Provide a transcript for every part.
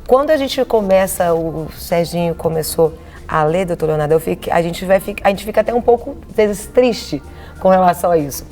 Quando a gente começa, o Serginho começou a ler, doutor Leonardo, a gente fica até um pouco, às vezes, triste com relação a isso.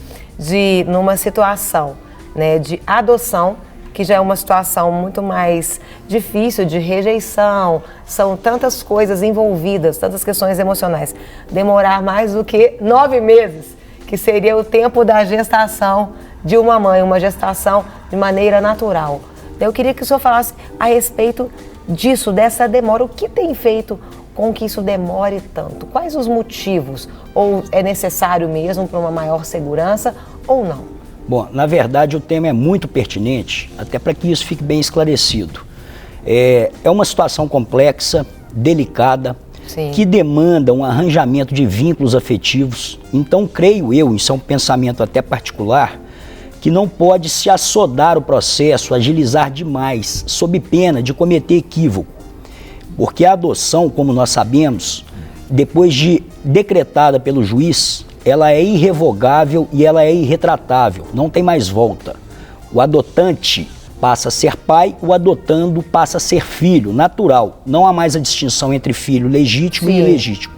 Numa situação, né, de adoção, que já é uma situação muito mais difícil, de rejeição, são tantas coisas envolvidas, tantas questões emocionais. Demorar mais do que 9 meses, que seria o tempo da gestação de uma mãe, uma gestação de maneira natural. Eu queria que o senhor falasse a respeito disso, dessa demora. O que tem feito com que isso demore tanto? Quais os motivos? Ou é necessário mesmo para uma maior segurança ou não? Bom, na verdade o tema é muito pertinente, até para que isso fique bem esclarecido. É uma situação complexa, delicada, sim, que demanda um arranjamento de vínculos afetivos. Então, creio eu, isso é um pensamento até particular, que não pode se assodar o processo, agilizar demais, sob pena de cometer equívoco. Porque a adoção, como nós sabemos, depois de decretada pelo juiz, ela é irrevogável e ela é irretratável, não tem mais volta. O adotante passa a ser pai, o adotando passa a ser filho, natural. Não há mais a distinção entre filho legítimo, sim, e ilegítimo.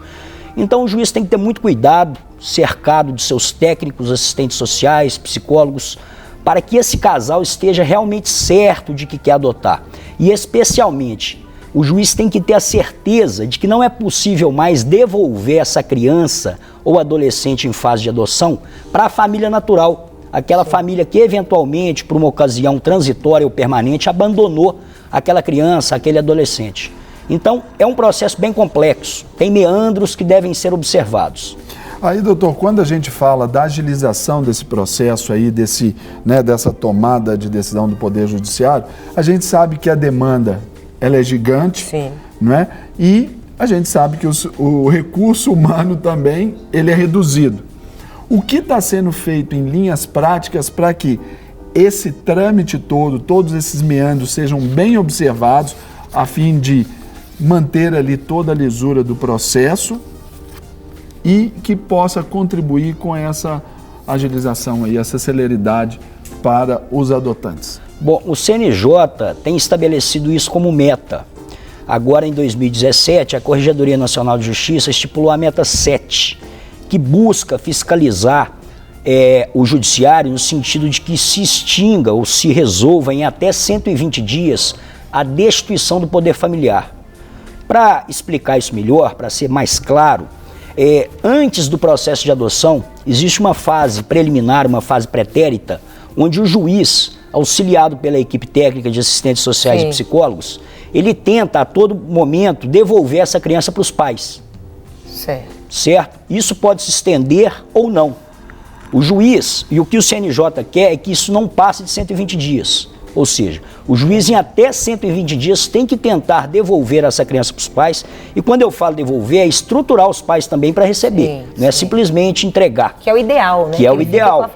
Então o juiz tem que ter muito cuidado, cercado de seus técnicos, assistentes sociais, psicólogos, para que esse casal esteja realmente certo de que quer adotar. E especialmente, o juiz tem que ter a certeza de que não é possível mais devolver essa criança ou adolescente em fase de adoção para a família natural, aquela, sim, família que eventualmente, por uma ocasião transitória ou permanente, abandonou aquela criança, aquele adolescente. Então, é um processo bem complexo, tem meandros que devem ser observados. Aí, doutor, quando a gente fala da agilização desse processo aí, dessa tomada de decisão do Poder Judiciário, a gente sabe que a demanda, ela é gigante, sim, não é? E a gente sabe que o recurso humano também, ele é reduzido. O que está sendo feito em linhas práticas para que esse trâmite todo, todos esses meandros sejam bem observados, a fim de manter ali toda a lisura do processo e que possa contribuir com essa agilização aí, essa celeridade para os adotantes? Bom, o CNJ tem estabelecido isso como meta. Agora, em 2017, a Corregedoria Nacional de Justiça estipulou a meta 7, que busca fiscalizar o judiciário no sentido de que se extinga ou se resolva em até 120 dias a destituição do poder familiar. Para explicar isso melhor, para ser mais claro, antes do processo de adoção, existe uma fase preliminar, uma fase pretérita, onde o juiz, auxiliado pela equipe técnica de assistentes sociais, sim, e psicólogos, ele tenta a todo momento devolver essa criança para os pais. Certo? Isso pode se estender ou não. O juiz, e o que o CNJ quer é que isso não passe de 120 dias. Ou seja, o juiz em até 120 dias tem que tentar devolver essa criança para os pais. E quando eu falo devolver, é estruturar os pais também para receber. Sim, não é simplesmente entregar. Que é o ideal, né? Que é o ideal.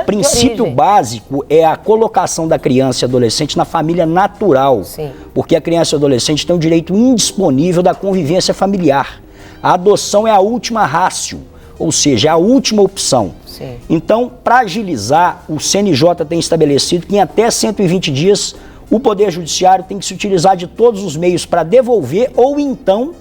O princípio básico é a colocação da criança e adolescente na família natural. Sim. Porque a criança e o adolescente tem o direito indisponível da convivência familiar. A adoção é a última rácio, ou seja, é a última opção. Sim. Então, para agilizar, o CNJ tem estabelecido que em até 120 dias o Poder Judiciário tem que se utilizar de todos os meios para devolver ou então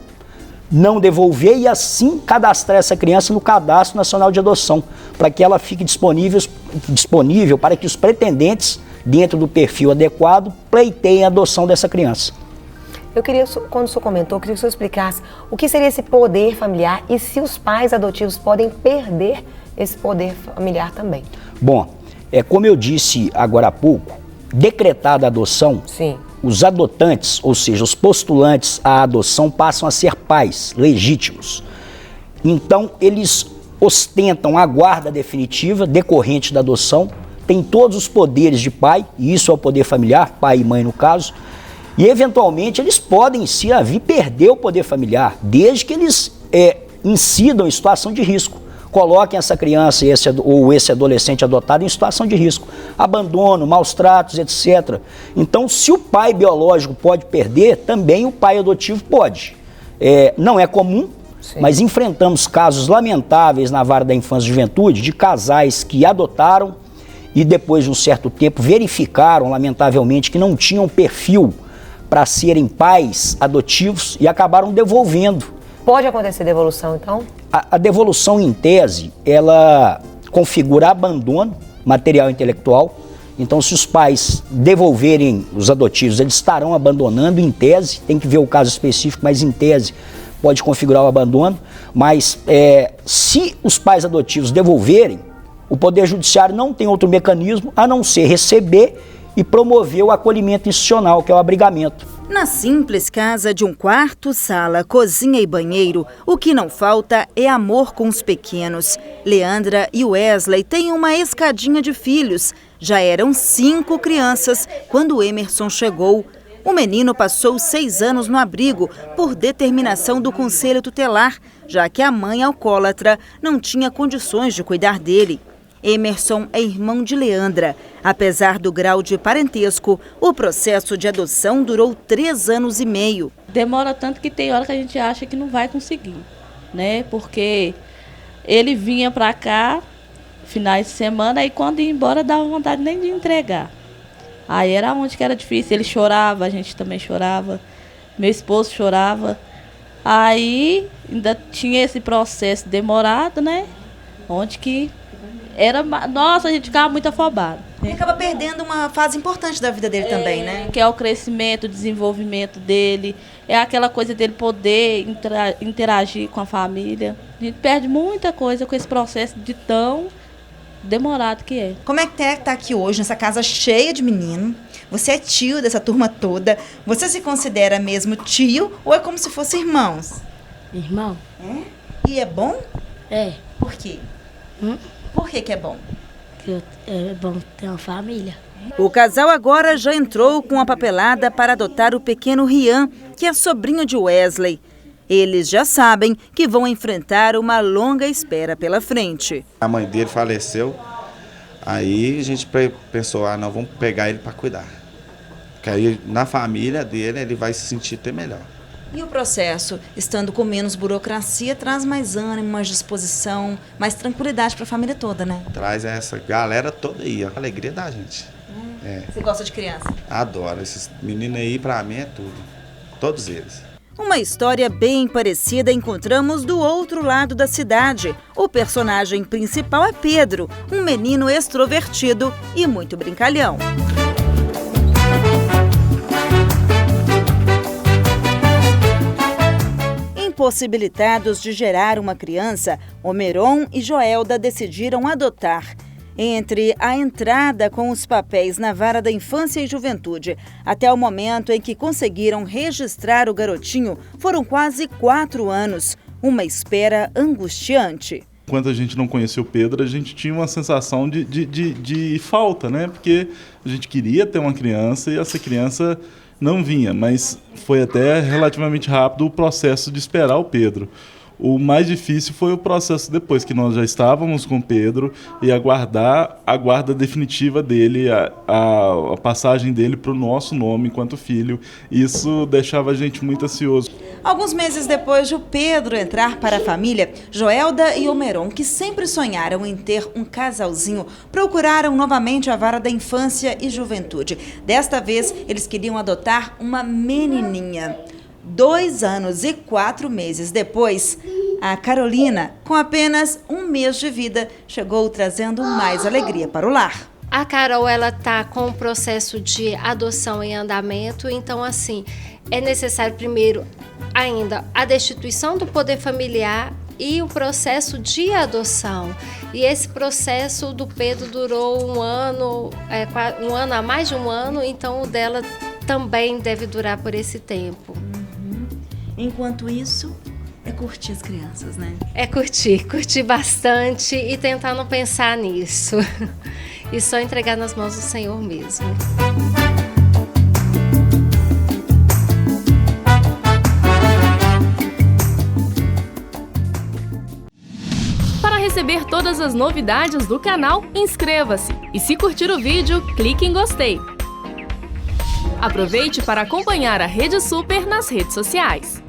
não devolver e assim cadastrar essa criança no Cadastro Nacional de Adoção, para que ela fique disponível para que os pretendentes, dentro do perfil adequado, pleiteiem a adoção dessa criança. Eu queria, quando o senhor comentou, eu queria que o senhor explicasse o que seria esse poder familiar e se os pais adotivos podem perder esse poder familiar também. Bom, como eu disse agora há pouco, decretada a adoção, sim, os adotantes, ou seja, os postulantes à adoção passam a ser pais legítimos. Então, eles ostentam a guarda definitiva decorrente da adoção, têm todos os poderes de pai, e isso é o poder familiar, pai e mãe no caso, e eventualmente eles podem se vir perder o poder familiar, desde que eles incidam em situação de risco. Coloquem essa criança ou esse adolescente adotado em situação de risco. Abandono, maus tratos, etc. Então, se o pai biológico pode perder, também o pai adotivo pode. Não é comum, sim, mas enfrentamos casos lamentáveis na vara da infância e juventude de casais que adotaram e depois de um certo tempo verificaram, lamentavelmente, que não tinham perfil para serem pais adotivos e acabaram devolvendo. Pode acontecer devolução, então? A devolução, em tese, ela configura abandono material e intelectual. Então, se os pais devolverem os adotivos, eles estarão abandonando, em tese, tem que ver o caso específico, mas em tese pode configurar o abandono. Mas se os pais adotivos devolverem, o Poder Judiciário não tem outro mecanismo a não ser receber e promover o acolhimento institucional, que é o abrigamento. Na simples casa de um quarto, sala, cozinha e banheiro, o que não falta é amor com os pequenos. Leandra e Wesley têm uma escadinha de filhos. Já eram 5 crianças quando Emerson chegou. O menino passou 6 anos no abrigo por determinação do Conselho Tutelar, já que a mãe alcoólatra não tinha condições de cuidar dele. Emerson é irmão de Leandra. Apesar do grau de parentesco, o processo de adoção durou 3 anos e meio. Demora tanto que tem hora que a gente acha que não vai conseguir, né? Porque ele vinha para cá, finais de semana, e quando ia embora dava vontade nem de entregar. Aí era onde que era difícil, ele chorava, a gente também chorava, meu esposo chorava. Aí ainda tinha esse processo demorado, né? Onde que nossa, a gente ficava muito afobado. E acaba perdendo uma fase importante da vida dele também, né? Que é o crescimento, o desenvolvimento dele, é aquela coisa dele poder interagir com a família. A gente perde muita coisa com esse processo de tão demorado que é. Como é que tá aqui hoje, nessa casa cheia de menino? Você é tio dessa turma toda. Você se considera mesmo tio ou é como se fossem irmãos? Irmão. É? E é bom? É. Por quê? Por que é bom? Porque é bom ter uma família. O casal agora já entrou com a papelada para adotar o pequeno Rian, que é sobrinho de Wesley. Eles já sabem que vão enfrentar uma longa espera pela frente. A mãe dele faleceu, aí a gente pensou, não, vamos pegar ele para cuidar. Porque aí na família dele ele vai se sentir até melhor. E o processo, estando com menos burocracia, traz mais ânimo, mais disposição, mais tranquilidade para a família toda, né? Traz essa galera toda aí, a alegria da gente. Você gosta de criança? Adoro, esses meninos aí para mim é tudo, todos eles. Uma história bem parecida encontramos do outro lado da cidade. O personagem principal é Pedro, um menino extrovertido e muito brincalhão. Impossibilitados de gerar uma criança, Omeron e Joelda decidiram adotar. Entre a entrada com os papéis na Vara da Infância e Juventude até o momento em que conseguiram registrar o garotinho, foram quase 4 anos. Uma espera angustiante. Quando a gente não conhecia o Pedro, a gente tinha uma sensação de falta, né? Porque a gente queria ter uma criança e essa criança não vinha, mas foi até relativamente rápido o processo de esperar o Pedro. O mais difícil foi o processo depois que nós já estávamos com o Pedro e aguardar a guarda definitiva dele, a passagem dele para o nosso nome enquanto filho. Isso deixava a gente muito ansioso. Alguns meses depois de o Pedro entrar para a família, Joelda e Omeron, que sempre sonharam em ter um casalzinho, procuraram novamente a Vara da Infância e Juventude. Desta vez, eles queriam adotar uma menininha. 2 anos e 4 meses depois, a Carolina, com apenas 1 mês de vida, chegou trazendo mais alegria para o lar. A Carol, ela tá com o processo de adoção em andamento, então assim, é necessário primeiro ainda a destituição do poder familiar e o processo de adoção. E esse processo do Pedro durou 1 ano, há mais de 1 ano, então o dela também deve durar por esse tempo. Enquanto isso, é curtir as crianças, né? É curtir bastante e tentar não pensar nisso. E só entregar nas mãos do Senhor mesmo. Para receber todas as novidades do canal, inscreva-se. E se curtir o vídeo, clique em gostei. Aproveite para acompanhar a Rede Super nas redes sociais.